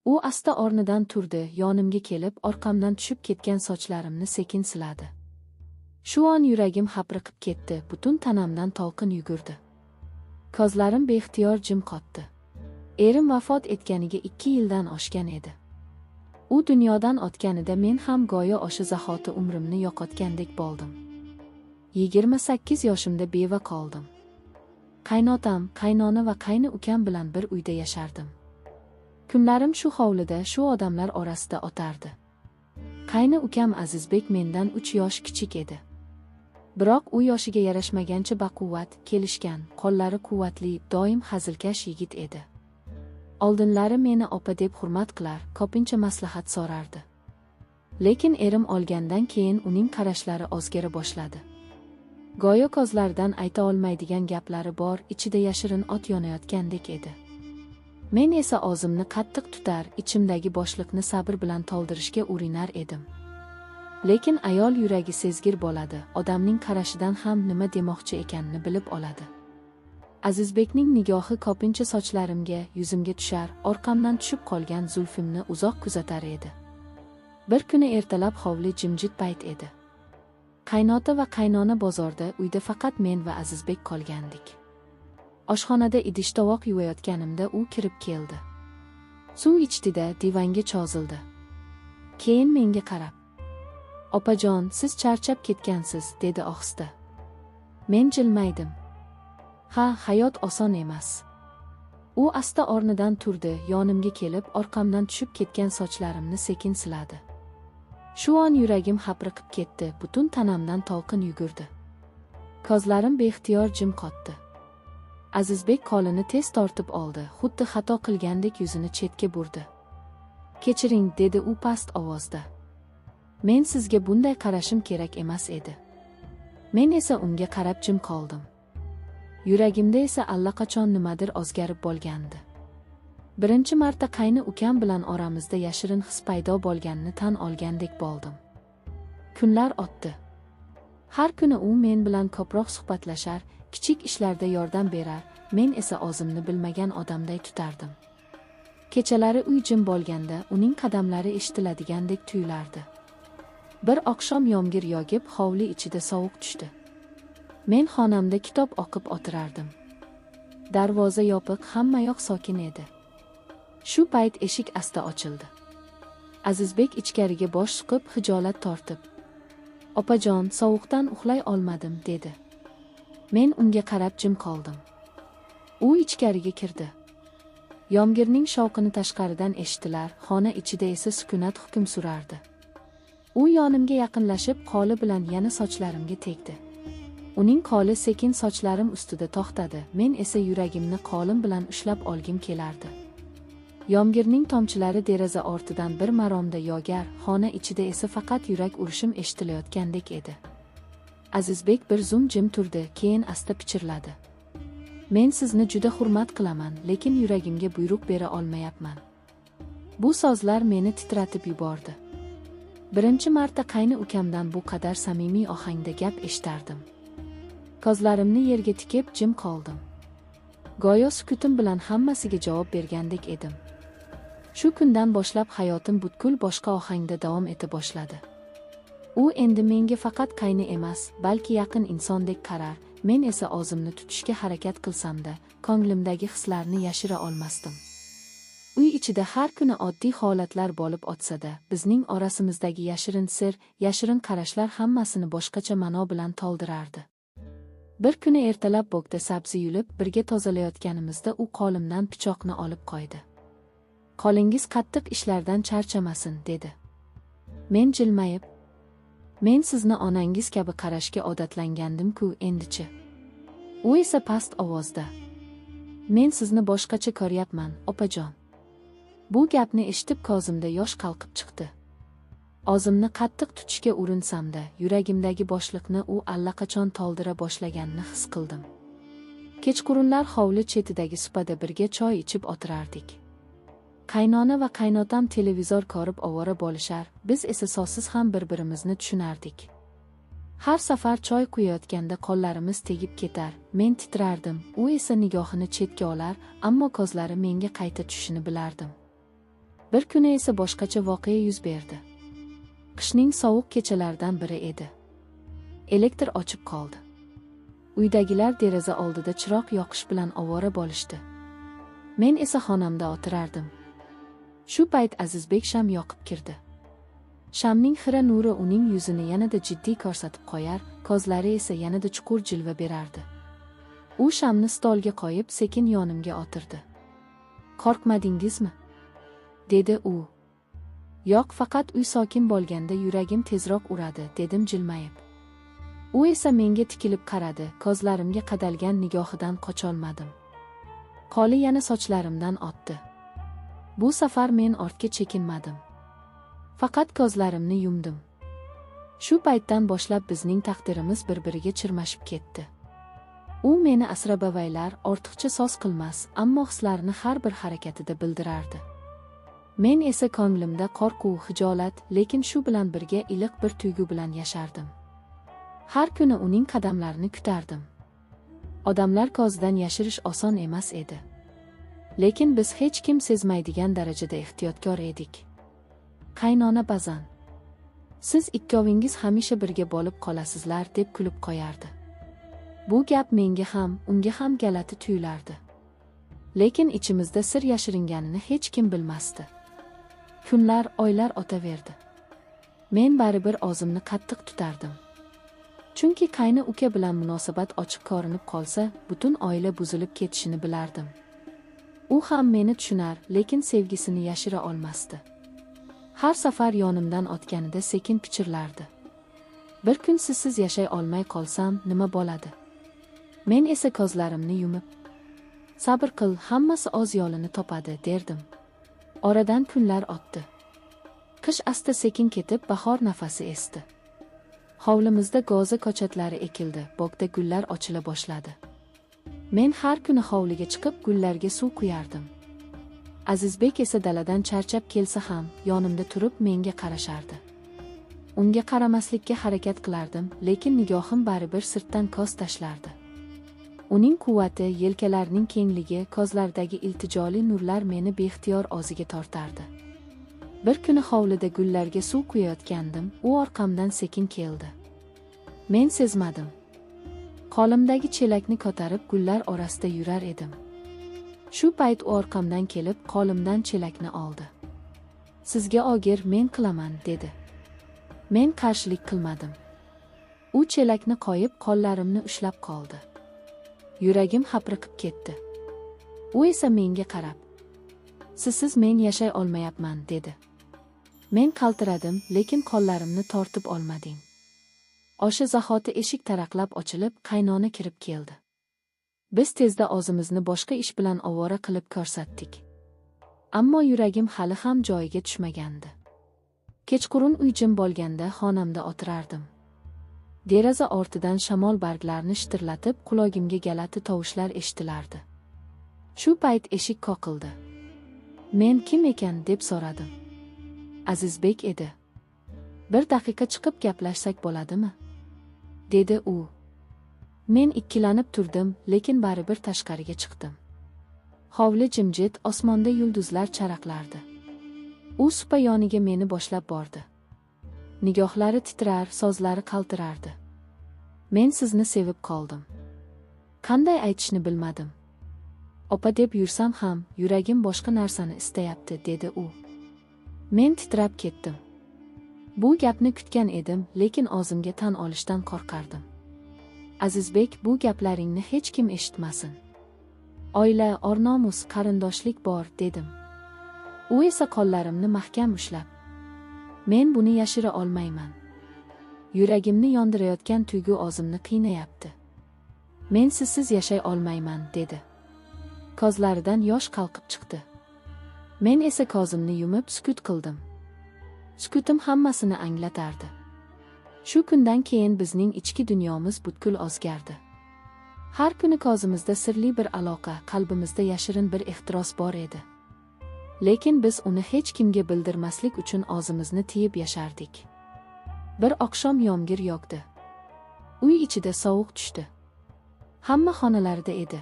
U asta o'rnidan turdi, yonimga kelib, orqamdan tushib ketgan sochlarimni sekin siladi. Shu on yuragim hapriqib ketdi, butun tanamdan to'lqin yugurdi. Ko'zlarim beixtiyor jim qotdi. Erim vafot etganiga 2 yildan oshgan edi. U dunyodan o'tganida men ham go'yo o'sha zahoti umrimni yo'qotgandek bo'ldim. 28 yoshimda beva qoldim. Qaynotam, qaynona va qayni ukam bilan bir uyda yashardim. Kunlarim shu hovlida, shu odamlar orasida o'tardi. Qayni ukam Azizbek mendan 3 yosh kichik edi. Biroq u yoshiga yarashmagancha baquvvat, kelishgan, qo'llari quvvatli, doim hazilkash yigit edi. Oldinlari meni opa deb hurmat qilar, ko'pincha maslahat so'rardi. Lekin erim olgandan keyin uning qarashlari o'zgara boshladi. Go'yo ko'zlaridan ayta olmaydigan gaplari bor, ichida yashirin o't yonayotgandek edi. Men esa o'zimni qattiq tutar, ichimdagi bo'shliqni sabr bilan to'ldirishga urinar edim. Lekin ayol yuragi sezgir bo'ladi, odamning qarashidan ham nima demoqchi ekanini bilib oladi. Azizbekning nigohi ko'pincha sochlarimga, yuzimga tushar, orqamdan tushib qolgan zulfimni uzoq kuzatar edi. Bir kuni ertalab hovli jimjit payt edi. Qaynota va qaynona bozorda, uyda faqat men va Azizbek qolgandik. Oshxonada idish-tovoq yuvayotganimda u kirib keldi. Suv ichdida divanga cho'zildi. Keyin menga qarab: "Opajon, siz charchab ketgansiz", dedi ohista. Men jilmaydim. Ha, hayot oson emas. U asta o'rnidan turdi, yonimga kelib, orqamdan tushib ketgan sochlarimni sekin siladi. Shu on yuragim hapriqib ketdi, butun tanamdan to'lqin yugurdi. Ko'zlarim beixtiyor jim qotdi. Azizbek qo'lini tez tortib oldi, xuddi xato qilgandek yuzini chetga burdi. "Kechiring", dedi u past ovozda. "Men sizga bunday qarashim kerak emas edi." Men esa unga qarab jim qoldim. Yuragimda esa allaqachon nimadir o'zgarib bo'lgandi. Birinchi marta qayni ukam bilan oramizda yashirin his paydo bo'lganini tan olgandek bo'ldim. Kunlar o'tdi. Har kuni u men bilan ko'proq suhbatlashar, kichik ishlarda yordam berar, men esa o'zimni bilmagan odamday tutardim. Kechalari uy jim bo'lganda uning qadamlari eshitiladigandek tuyulardi. Bir oqshom yomg'ir yog'ib, hovli ichida sovuq tushdi. Men xonamda kitob o'qib o'tirardim. Darvoza yopiq, hamma yoq sokin edi. Shu payt eshik asta ochildi. Azizbek ichkariga bosh suqib, hijolat tortib: "Opajon, sovuqdan uxlay olmadim", dedi. Men unga qarab jim qoldim. U ichkariga kirdi. Yomg'irning shovqini tashqaridan eshitilar, xona ichida esa sukunat hukm surardi. U yonimga yaqinlashib, qo'li bilan yana sochlarimga tegdi. Uning qo'li sekin sochlarim ustida to'xtadi, men esa yuragimni qo'lim bilan ushlab olgim kelardi. Yomg'irning tomchilari deraza ortidan bir maromda yog'ar, xona ichida esa faqat yurak urishim eshitilayotgandek edi. Azizbek bir zum jim turdi, keyin asta pichirladi: "Men sizni juda hurmat qilaman, lekin yuragimga buyruq bera olmayapman." Bu so'zlar meni titratib yubordi. Birinchi marta qayni ukamdan bu qadar samimiy ohangda gap eshitardim. Ko'zlarimni yerga tikib jim qoldim. Go'yo sukutim bilan hammasiga javob bergandek edim. Shu kundan boshlab hayotim butkul boshqa ohangda davom eta boshladi. U endi menga faqat qayni emas, balki yaqin insondek qarar, men esa o'zimni tutishga harakat qilsam-da, ko'nglimdagi hislarni yashira olmasdim. Uy ichida har kuni oddiy holatlar bo'lib o'tsa-da, bizning orasimizdagi yashirin sir, yashirin qarashlar hammasini boshqacha ma'no bilan to'ldirardi. Bir kuni ertalab bog'da sabzi yulib, birga tozalayotganimizda u qo'limdan pichoqni olib qo'ydi. "Qo'lingiz qattiq ishlardan charchamasin", dedi. Men jilmayib: "Men sizni onangiz kabi qarashga odatlangandim-ku, endichi." U esa past ovozda: "Men sizni boshqacha ko'ryapman, opajon." Bu gapni eshitib ko'zimda yosh qalqib chiqdi. O'zimni qattiq tutishga urinsamda, yuragimdagi bo'shliqni u allaqachon to'ldira boshlaganini his qildim. Kechqurunlar hovli chetidagi supada birga choy ichib o'tirardik. Qaynona va qaynotam televizor ko'rib ovora bo'lishar, biz esa so'zsiz ham bir-birimizni tushunardik. Har safar choy quyayotganda qo'llarimiz tegib ketar, men titrardim, u esa nigohini chetga olar, ammo ko'zlari menga qayta tushishini bilardim. Bir kuni esa boshqacha voqea yuz berdi. Qishning sovuq kechalaridan biri edi. Elektr o'chib qoldi. Uydagilar deraza oldida chiroq yoqish bilan ovora bo'lishdi. Men esa xonamda o'tirardim. Shu payt Azizbek sham yoqib kirdi. Shamning xira nuri uning yuzini yanada jiddiy ko'rsatib qo'yar, ko'zlari esa yanada chuqur jilva berardi. U shamni stolga qo'yib sekin yonimga o'tirdi. "Qo'rqmadingizmi?" dedi u. "Yo'q, faqat uy sokin bo'lganda yuragim tezroq uradi", dedim jilmayib. U esa menga tikilib qaradi, ko'zlarimga qadalgan nigohidan qocholmadim. Qoli yana sochlarimdan o'tdi. Bu safar men ortga chekinmadim. Faqat ko'zlarimni yumdim. Shu paytdan boshlab bizning taqdirimiz bir-biriga chirmashib ketdi. U meni asrabavaylar, ortiqcha so'z qilmas, ammo hislarini har bir harakatida bildirardi. Men esa ko'nglimda qo'rquv, hijolat, lekin shu bilan birga iliq bir tuyg'u bilan yashardim. Har kuni uning qadamlarini kutardim. Odamlar ko'zdan yashirish oson emas edi. Lekin biz hech kim sezmaydigan darajada ehtiyotkor edik. Qaynona ba'zan "Siz ikkovingiz hamisha birga bo'lib qolasizlar", deb kulib qo'yardi. Bu gap menga ham, unga ham galati tuyulardi. Lekin ichimizda sir yashiringanini hech kim bilmasdi. Kunlar, oylar o'taverdi. Men baribir o'zimni qattiq tutardim. Chunki qayni uka bilan munosabat ochiq ko'rinib qolsa, butun oila buzilib ketishini bilardim. U ham meni tushunar, lekin sevgisini yashira olmasdi. Har safar yonimdan o'tganida sekin pichirlardi. "Bir kun sizsiz yashay olmay qolsam, nima bo'ladi?" Men esa ko'zlarimni yumib, "Sabr qil, hammasi o'z yo'lini topadi", derdim. Oradan kunlar o'tdi. Qish asta-sekin ketib, bahor nafasi esdi. Hovlimizda go'za ko'chatlari ekildi, bog'da gullar ochila boshladi. Men har kuni hovliga chiqib gullarga suv quyardim. Azizbek esa daladan charchab kelsa ham yonimda turib menga qarashardi. Unga qaramaslikka harakat qilardim, lekin nigohim baribir sirtdan ko'z tashlardi. Uning quvvati, yelkalarining kengligi, ko'zlaridagi iltijoli nurlar meni beixtiyor o'ziga tortardi. Bir kuni hovlida gullarga suv quyayotgandim, u orqamdan sekin keldi. Men sezmadim. Qo'limdagi chelakni ko'tarib gullar orasida yurar edim. Shu payt u orqamdan kelib, qo'limdan chelakni oldi. "Sizga ogir, men qilaman", dedi. Men qarshilik qilmadim. U chelakni qo'yib, qo'llarimni ushlab qoldi. Yuragim hapriqib ketdi. U esa menga qarab, "Sizsiz men yashay olmayapman", dedi. Men qaltiradim, lekin qo'llarimni tortib olmading. O'sha zahoti eshik taraqlab ochilib, qaynona kirib keldi. Biz tezda o'zimizni boshqa ish bilan ovora qilib ko'rsatdik. Ammo yuragim hali ham joyiga tushmagandi. Kechqurun uy jim bo'lganda xonamda o'tirardim. Deraza ortidan shamol barglarini shitirlatib, qulogimga galati tovushlar eshitilardi. Shu payt eshik qoqildi. "Men kim ekan?" deb so'radim. "Azizbek edi. Bir daqiqa chiqib gaplashsak bo'ladimi?" dedi u. Men ikkilanib turdim, lekin baribir tashqariga chiqdim. Hovli jimjit, osmonda yulduzlar charaqlardi. U supa yoniga meni boshlab bordi. Nigohlari titrar, so'zlari qaltirardi. "Men sizni sevib qoldim. Qanday aytishni bilmadim. Opa deb yursam ham, yuragim boshqa narsani istayapti", dedi u. Men titrab ketdim. Bu gapni kutgan edim, lekin o'zimga tan olishdan qo'rqardim. "Azizbek, bu gaplaringni hech kim eshitmasin. Oila, or-nomus, qarindoshlik bor", dedim. U esa qo'llarimni mahkam ushlab, "Men buni yashira olmayman. Yuragimni yondirayotgan tuyg'u o'zimni qiynayapti. Men sizsiz yashay olmayman", dedi. Ko'zlaridan yosh qalqib chiqdi. Men esa ko'zimni yumib sukut qildim. Sukutim hammasini anglatardi. Shu kundan keyin bizning ichki dunyomiz butkul o'zgardi. Har kuni ko'zimizda sirli bir aloqa, qalbimizda yashirin bir ehtiros bor edi. Lekin biz uni hech kimga bildirmaslik uchun o'zimizni tiyib yashardik. Bir oqshom yomg'ir yog'di. Uy ichida sovuq tushdi. Hamma xonalarda edi.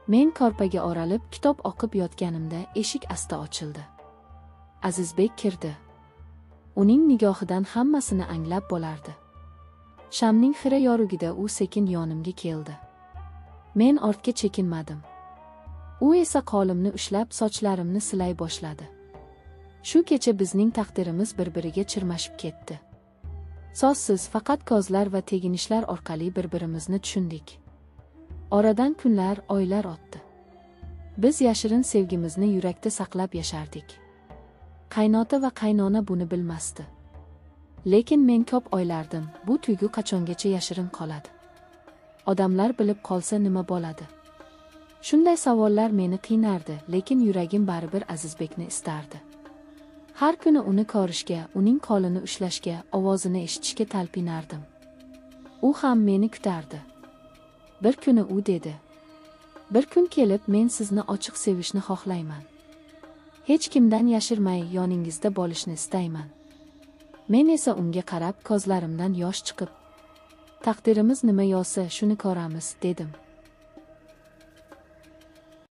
Men korpaga o'ralib kitob o'qib yotganimda eshik asta ochildi. Azizbek kirdi. Uning nigohidan hammasini anglab bo'lardi. Shamning xira yorug'ida u sekin yonimga keldi. Men ortga chekinmadim. U esa qo'limni ushlab sochlarimni silay boshladi. Shu kecha bizning taqdirimiz bir-biriga chirmashib ketdi. So'zsiz faqat ko'zlar va teginishlar orqali bir-birimizni tushundik. Oradan kunlar, oylar o'tdi. Biz yashirin sevgimizni yurakda saqlab yashardik. Qaynota va qaynona buni bilmasdi. Lekin men ko'p o'ylardim, bu tuyg'u qachongacha yashirin qoladi? Odamlar bilib qolsa nima bo'ladi? Shunday savollar meni qiynardi, lekin yuragim baribir Azizbekni istardi. Har kuni uni ko'rishga, uning qo'lini ushlashga, ovozini eshitishga talpinardim. U ham meni kutardi. Bir kuni u dedi: "Bir kun kelib men sizni ochiq sevishni xohlayman. Hech kimdan yashirmay yoningizda bo'lishni istayman." Men esa unga qarab ko'zlarimdan yosh chiqib, "Taqdirimiz nima yozsa, shuni ko'ramiz", dedim.